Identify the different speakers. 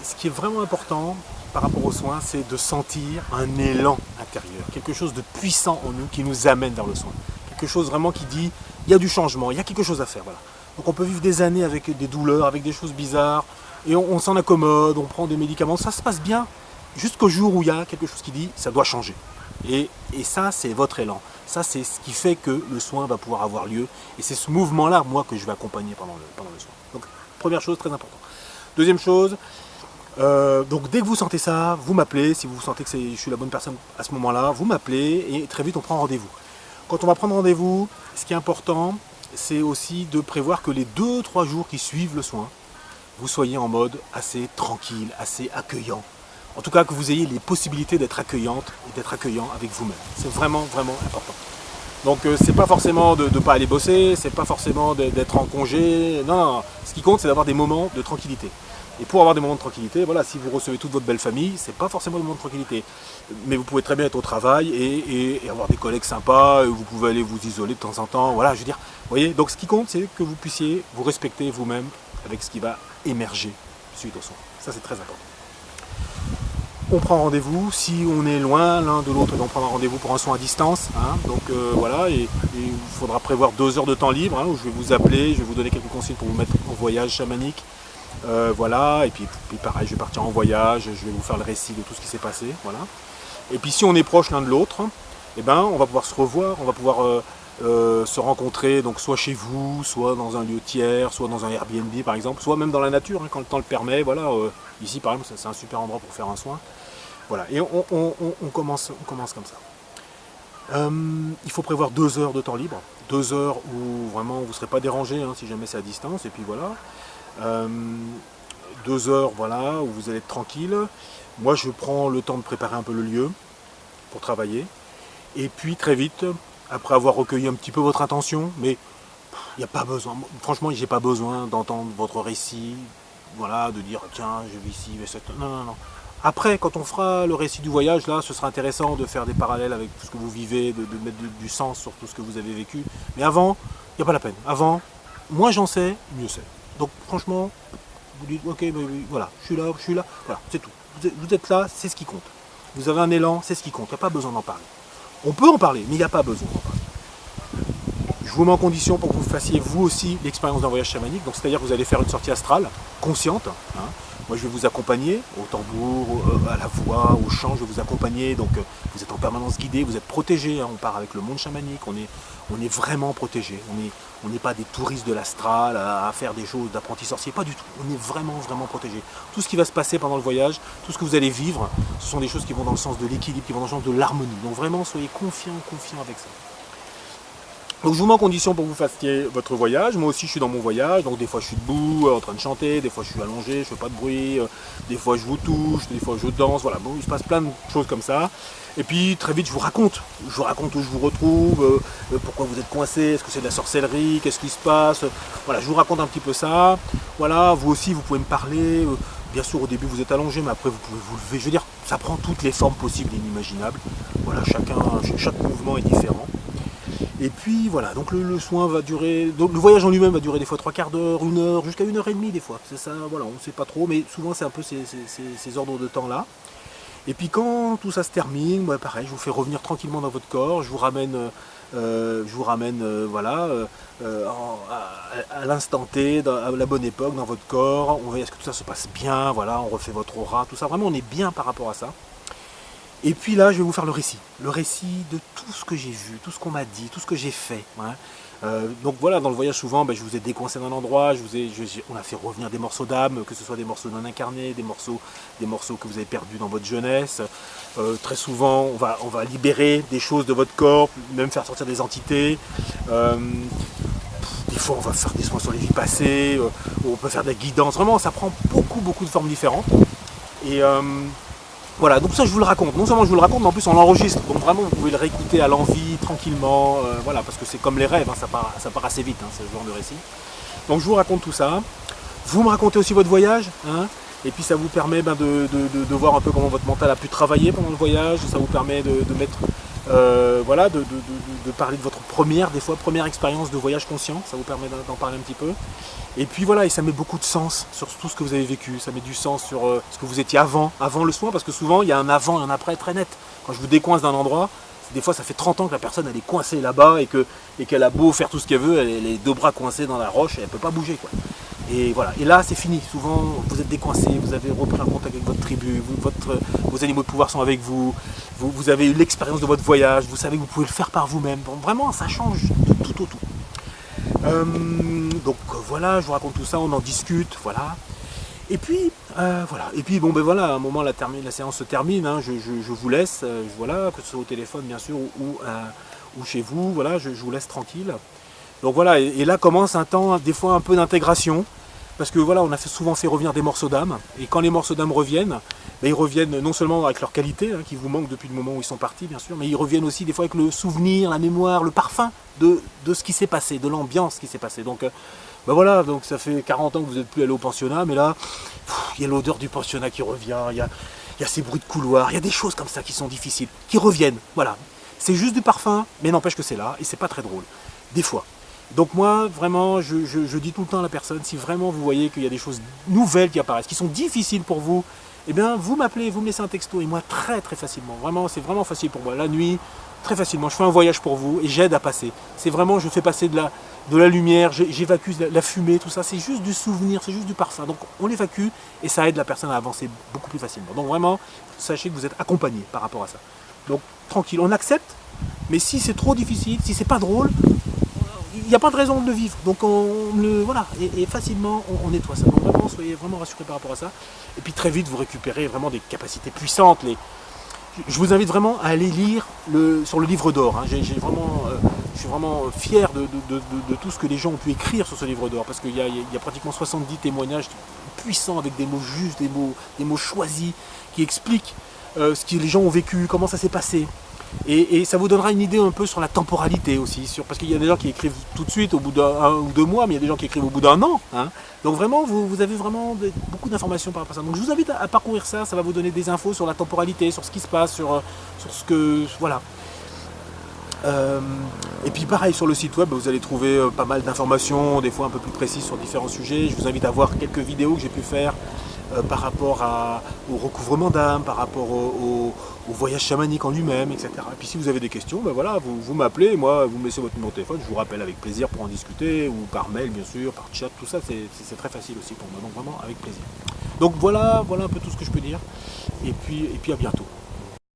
Speaker 1: ce qui est vraiment important par rapport aux soins, c'est de sentir un élan intérieur, quelque chose de puissant en nous qui nous amène vers le soin. Quelque chose vraiment qui dit, il y a du changement, il y a quelque chose à faire. Voilà. Donc on peut vivre des années avec des douleurs, avec des choses bizarres, et on s'en accommode, on prend des médicaments, ça se passe bien, jusqu'au jour où il y a quelque chose qui dit, ça doit changer. Et ça, c'est votre élan. Ça, c'est ce qui fait que le soin va pouvoir avoir lieu. Et c'est ce mouvement-là, moi, que je vais accompagner pendant le soin. Donc, première chose, très importante. Deuxième chose, donc dès que vous sentez ça, vous m'appelez. Si vous sentez que je suis la bonne personne à ce moment-là, vous m'appelez et très vite, on prend rendez-vous. Quand on va prendre rendez-vous, ce qui est important, c'est aussi de prévoir que les 2-3 jours qui suivent le soin, vous soyez en mode assez tranquille, assez accueillant. En tout cas, que vous ayez les possibilités d'être accueillante et d'être accueillant avec vous-même. C'est vraiment, vraiment important. Donc, c'est pas forcément de ne pas aller bosser, c'est pas forcément d'être en congé. Non, non, non. Ce qui compte, c'est d'avoir des moments de tranquillité. Et pour avoir des moments de tranquillité, voilà, si vous recevez toute votre belle famille, c'est pas forcément le moment de tranquillité. Mais vous pouvez très bien être au travail et avoir des collègues sympas, vous pouvez aller vous isoler de temps en temps. Voilà, je veux dire, vous voyez, donc ce qui compte, c'est que vous puissiez vous respecter vous-même avec ce qui va émerger suite au soin. Ça, c'est très important. On prend rendez-vous, si on est loin l'un de l'autre, on prend un rendez-vous pour un soin à distance. Hein, donc voilà, et il faudra prévoir 2 heures de temps libre, hein, où je vais vous appeler, je vais vous donner quelques conseils pour vous mettre en voyage chamanique. Voilà, et puis pareil, je vais partir en voyage, je vais vous faire le récit de tout ce qui s'est passé. Voilà. Et puis si on est proche l'un de l'autre, eh ben, on va pouvoir se revoir, on va pouvoir se rencontrer, donc soit chez vous, soit dans un lieu tiers, soit dans un Airbnb par exemple, soit même dans la nature, hein, quand le temps le permet. Voilà, ici par exemple, c'est un super endroit pour faire un soin. Voilà, et on commence comme ça. Il faut prévoir 2 heures de temps libre, 2 heures où vraiment vous ne serez pas dérangé, hein, si jamais c'est à distance, et puis voilà. 2 heures, voilà, où vous allez être tranquille. Moi, je prends le temps de préparer un peu le lieu pour travailler. Et puis, très vite, après avoir recueilli un petit peu votre attention, mais il n'y a pas besoin, franchement, j'ai pas besoin d'entendre votre récit, voilà, de dire, tiens, je vis ici, mais c'est... Non, non, non. Après, quand on fera le récit du voyage, là, ce sera intéressant de faire des parallèles avec tout ce que vous vivez, de mettre du sens sur tout ce que vous avez vécu. Mais avant, il n'y a pas la peine. Avant, moins j'en sais, mieux c'est. Donc franchement, vous dites, ok, mais voilà, je suis là, voilà, c'est tout. Vous êtes là, c'est ce qui compte. Vous avez un élan, c'est ce qui compte, il n'y a pas besoin d'en parler. On peut en parler, mais il n'y a pas besoin d'en parler. Je vous mets en condition pour que vous fassiez vous aussi l'expérience d'un voyage chamanique, donc c'est-à-dire que vous allez faire une sortie astrale, consciente. Hein. Moi je vais vous accompagner au tambour, à la voix, au chant, je vais vous accompagner, donc vous êtes en permanence guidé, vous êtes protégé, hein. On part avec le monde chamanique, on est vraiment protégé, on n'est pas des touristes de l'astral à faire des choses d'apprentis sorciers, pas du tout, on est vraiment, vraiment protégé. Tout ce qui va se passer pendant le voyage, tout ce que vous allez vivre, ce sont des choses qui vont dans le sens de l'équilibre, qui vont dans le sens de l'harmonie, donc vraiment soyez confiants avec ça. Donc je vous mets en condition pour que vous fassiez votre voyage. Moi aussi je suis dans mon voyage, donc des fois je suis debout en train de chanter, des fois je suis allongé, je fais pas de bruit, des fois je vous touche, des fois je danse, voilà, bon, il se passe plein de choses comme ça. Et puis très vite je vous raconte où je vous retrouve, pourquoi vous êtes coincé, est-ce que c'est de la sorcellerie, qu'est-ce qui se passe, voilà, je vous raconte un petit peu ça. Voilà, vous aussi vous pouvez me parler, bien sûr au début vous êtes allongé, mais après vous pouvez vous lever, je veux dire, ça prend toutes les formes possibles et inimaginables. Voilà, chaque mouvement est différent. Et puis voilà, donc le soin va durer, donc le voyage en lui-même va durer des fois 3/4 d'heure, 1 heure, jusqu'à 1 heure et demie des fois. C'est ça, voilà, on ne sait pas trop, mais souvent c'est un peu ces ordres de temps là. Et puis quand tout ça se termine, bah, pareil, je vous fais revenir tranquillement dans votre corps, je vous ramène voilà, à l'instant T, à la bonne époque, dans votre corps. On veut à ce que tout ça se passe bien, voilà, on refait votre aura, tout ça, vraiment on est bien par rapport à ça. Et puis là, je vais vous faire le récit de tout ce que j'ai vu, tout ce qu'on m'a dit, tout ce que j'ai fait. Hein. Donc voilà, dans le voyage, souvent, je vous ai décoincé d'un endroit, on a fait revenir des morceaux d'âme, que ce soit des morceaux non incarnés, des morceaux que vous avez perdus dans votre jeunesse. Très souvent, on va libérer des choses de votre corps, même faire sortir des entités. Des fois, on va faire des soins sur les vies passées, on peut faire de la guidance. Vraiment, ça prend beaucoup de formes différentes. Et voilà, donc ça je vous le raconte, non seulement je vous le raconte, mais en plus on l'enregistre, donc vraiment vous pouvez le réécouter à l'envie, tranquillement, voilà, parce que c'est comme les rêves, hein, ça part assez vite, hein, ce genre de récit. Donc je vous raconte tout ça, vous me racontez aussi votre voyage, hein, et puis ça vous permet de voir un peu comment votre mental a pu travailler pendant le voyage, ça vous permet de mettre, voilà, de parler de votre première expérience de voyage conscient, ça vous permet d'en parler un petit peu. Et puis voilà, et ça met beaucoup de sens sur tout ce que vous avez vécu, ça met du sens sur ce que vous étiez avant le soin, parce que souvent il y a un avant et un après très net. Quand je vous décoince d'un endroit, des fois ça fait 30 ans que la personne elle est coincée là-bas et qu'elle a beau faire tout ce qu'elle veut, elle a les deux bras coincés dans la roche et elle ne peut pas bouger, quoi. Et voilà, et là c'est fini, souvent vous êtes décoincé, vous avez repris un contact avec votre tribu, vos animaux de pouvoir sont avec vous, vous avez eu l'expérience de votre voyage, vous savez que vous pouvez le faire par vous-même. Bon, vraiment ça change de tout au tout. Donc voilà, je vous raconte tout ça, on en discute, voilà. Et puis voilà. Et puis bon ben voilà, à un moment la séance se termine, hein, je vous laisse, voilà, que ce soit au téléphone bien sûr ou chez vous, voilà, je vous laisse tranquille. Donc voilà, et là commence un temps, des fois un peu d'intégration, parce que voilà, on a souvent fait revenir des morceaux d'âme, et quand les morceaux d'âme reviennent, ben, ils reviennent non seulement avec leur qualité, hein, qui vous manque depuis le moment où ils sont partis bien sûr, mais ils reviennent aussi des fois avec le souvenir, la mémoire, le parfum de ce qui s'est passé, de l'ambiance qui s'est passée. Donc ben voilà, donc ça fait 40 ans que vous n'êtes plus allé au pensionnat, mais là, il y a l'odeur du pensionnat qui revient, il y a ces bruits de couloir, il y a des choses comme ça qui sont difficiles, qui reviennent, voilà. C'est juste du parfum, mais n'empêche que c'est là, et c'est pas très drôle, des fois. Donc moi, vraiment, je dis tout le temps à la personne, si vraiment vous voyez qu'il y a des choses nouvelles qui apparaissent, qui sont difficiles pour vous, eh bien, vous m'appelez, vous me laissez un texto, et moi, très très facilement, vraiment, c'est vraiment facile pour moi. La nuit, très facilement, je fais un voyage pour vous, et j'aide à passer. C'est vraiment, je fais passer de la lumière, j'évacue la fumée, tout ça, c'est juste du souvenir, c'est juste du parfum. Donc on l'évacue, et ça aide la personne à avancer beaucoup plus facilement. Donc vraiment, sachez que vous êtes accompagné par rapport à ça. Donc tranquille, on accepte, mais si c'est trop difficile, si c'est pas drôle, il n'y a pas de raison de le vivre, donc voilà, et facilement on nettoie ça. Donc vraiment, soyez vraiment rassurés par rapport à ça. Et puis très vite, vous récupérez vraiment des capacités puissantes. Je vous invite vraiment à aller lire sur le livre d'or. Hein. Je suis vraiment fier de tout ce que les gens ont pu écrire sur ce livre d'or, parce qu'il y a pratiquement 70 témoignages puissants avec des mots justes, des mots choisis, qui expliquent ce que les gens ont vécu, comment ça s'est passé. Et ça vous donnera une idée un peu sur la temporalité aussi, parce qu'il y a des gens qui écrivent tout de suite au bout d'un ou 2 mois, mais il y a des gens qui écrivent au bout d'un an. Hein. Donc vraiment, vous avez vraiment beaucoup d'informations par rapport à ça. Donc je vous invite à parcourir ça, ça va vous donner des infos sur la temporalité, sur ce qui se passe, sur ce que... Voilà. Et puis pareil, sur le site web, vous allez trouver pas mal d'informations, des fois un peu plus précises sur différents sujets. Je vous invite à voir quelques vidéos que j'ai pu faire par rapport au recouvrement d'âme, par rapport au voyage chamanique en lui-même, etc. Et puis si vous avez des questions, ben voilà, vous m'appelez, moi vous me laissez votre numéro de téléphone, je vous rappelle avec plaisir pour en discuter, ou par mail bien sûr, par chat, tout ça c'est très facile aussi pour moi, donc vraiment avec plaisir. Donc voilà un peu tout ce que je peux dire, et puis à bientôt.